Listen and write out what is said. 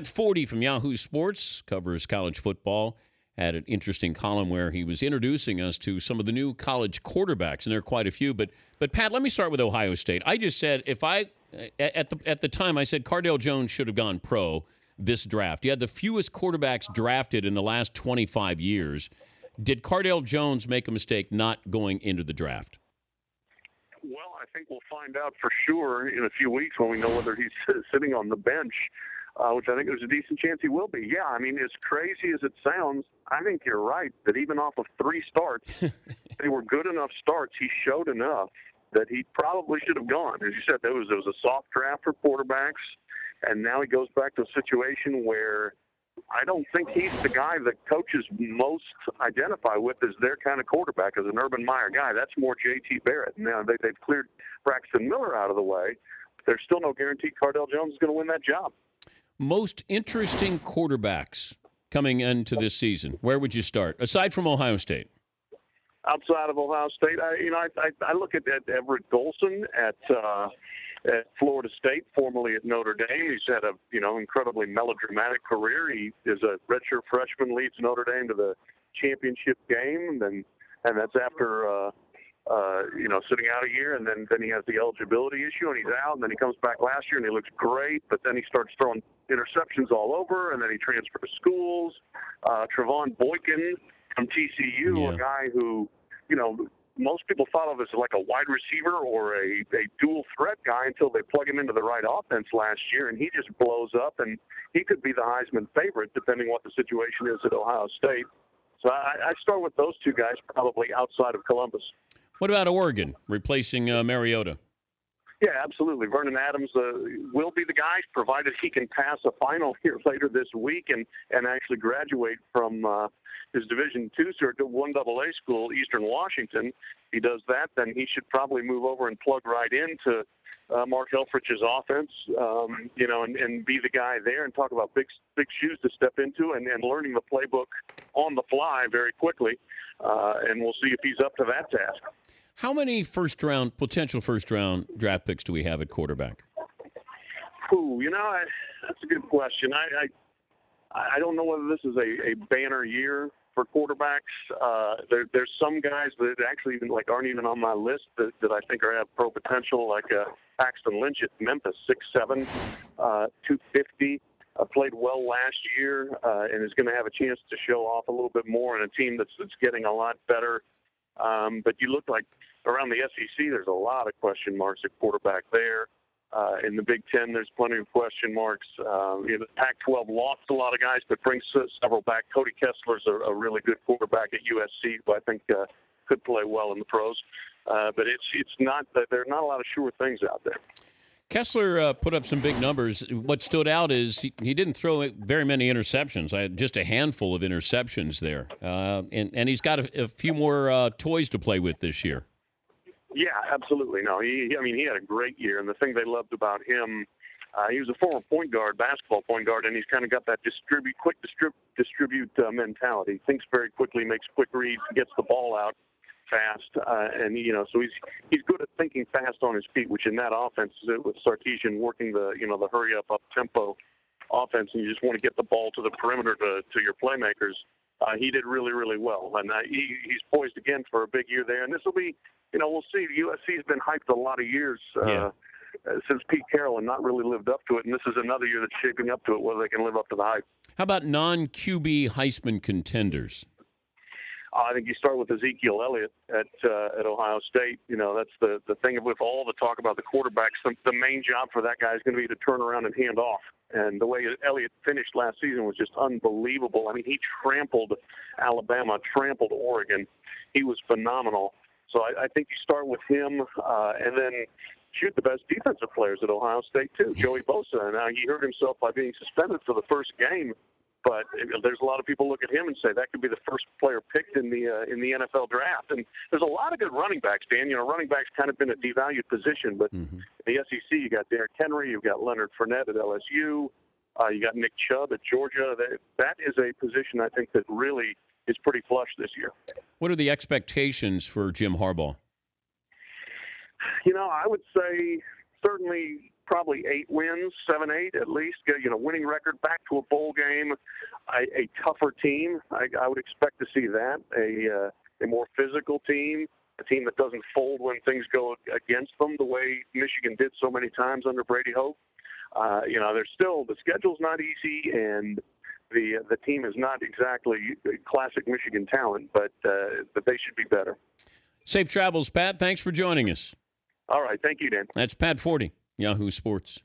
Pat Forde from Yahoo Sports covers college football. Had an interesting column where he was introducing us to some of the new college quarterbacks, and there are quite a few. But Pat, let me start with Ohio State. I just said at the time I said Cardale Jones should have gone pro this draft. He had the fewest quarterbacks drafted in the last 25 years. Did Cardale Jones make a mistake not going into the draft? Well, I think we'll find out for sure in a few weeks when we know whether he's sitting on the bench, which I think there's a decent chance he will be. Yeah, I mean, as crazy as it sounds, I think you're right that even off of 3 starts, they were good enough starts. He showed enough that he probably should have gone. As you said, there was a soft draft for quarterbacks, and now he goes back to a situation where I don't think he's the guy that coaches most identify with as their kind of quarterback, as an Urban Meyer guy. That's more J.T. Barrett. Now, they've cleared Braxton Miller out of the way, but there's still no guarantee Cardale Jones is going to win that job. Most interesting quarterbacks coming into this season, where would you start, aside from Ohio State? Outside of Ohio State, I look at Everett Golson at Florida State, formerly at Notre Dame. He's had a incredibly melodramatic career. He is a redshirt freshman, leads Notre Dame to the championship game, and that's after sitting out a year, and then he has the eligibility issue, and he's out, and then he comes back last year, and he looks great, but then he starts throwing interceptions all over, and then he transfers schools. Trevon Boykin from TCU, a guy who, most people thought of as like a wide receiver or a dual threat guy until they plug him into the right offense last year, and he just blows up, and he could be the Heisman favorite depending what the situation is at Ohio State. So I start with those 2 guys probably outside of Columbus. What about Oregon, replacing Mariota? Yeah, absolutely. Vernon Adams will be the guy, provided he can pass a final here later this week and actually graduate from his Division II cert to 1AA school, Eastern Washington. If he does that, then he should probably move over and plug right into Mark Helfrich's offense, and be the guy there, and talk about big shoes to step into, and learning the playbook on the fly very quickly. And we'll see if he's up to that task. How many potential first-round draft picks do we have at quarterback? That's a good question. I don't know whether this is a banner year for quarterbacks. There's some guys that actually aren't even on my list that I think have pro potential, like Paxton Lynch at Memphis, 6'7", 250. Played well last year and is going to have a chance to show off a little bit more in a team that's getting a lot better. But you look like around the SEC, there's a lot of question marks at quarterback there. In the Big Ten, there's plenty of question marks. The Pac-12 lost a lot of guys, but brings several back. Cody Kessler's a really good quarterback at USC, who I think could play well in the pros. But it's not that there are not a lot of sure things out there. Kessler put up some big numbers. What stood out is he didn't throw very many interceptions. I had just a handful of interceptions there. And he's got a few more toys to play with this year. Yeah, absolutely. No, he had a great year. And the thing they loved about him, he was a former basketball point guard, and he's kind of got that quick distribute mentality. Thinks very quickly, makes quick reads, gets the ball out fast, so he's good at thinking fast on his feet, which in that offense with Sarkisian working the hurry up tempo offense, and you just want to get the ball to the perimeter to your playmakers. He did really, really well, and he's poised again for a big year there. And this will be, we'll see. USC has been hyped a lot of years since Pete Carroll, and not really lived up to it. And this is another year that's shaping up to it, whether they can live up to the hype. How about non-QB Heisman contenders? I think you start with Ezekiel Elliott at Ohio State. That's the thing with all the talk about the quarterbacks. The main job for that guy is going to be to turn around and hand off. And the way Elliott finished last season was just unbelievable. I mean, he trampled Alabama, trampled Oregon. He was phenomenal. So I think you start with him, and then shoot the best defensive players at Ohio State too. Joey Bosa. Now he hurt himself by being suspended for the first game. But there's a lot of people look at him and say that could be the first player picked in the NFL draft. And there's a lot of good running backs, Dan. Running backs kind of been a devalued position, but in the SEC, you got Derrick Henry, you've got Leonard Fournette at LSU, you got Nick Chubb at Georgia. That is a position I think that really is pretty flush this year. What are the expectations for Jim Harbaugh? I would say certainly probably 8 wins, 7, 8 at least. Winning record, back to a bowl game, a tougher team. I would expect to see that. A more physical team, a team that doesn't fold when things go against them, the way Michigan did so many times under Brady Hoke. There's still, the schedule's not easy, and the team is not exactly classic Michigan talent, but they should be better. Safe travels, Pat. Thanks for joining us. All right. Thank you, Dan. That's Pat Forde, Yahoo Sports.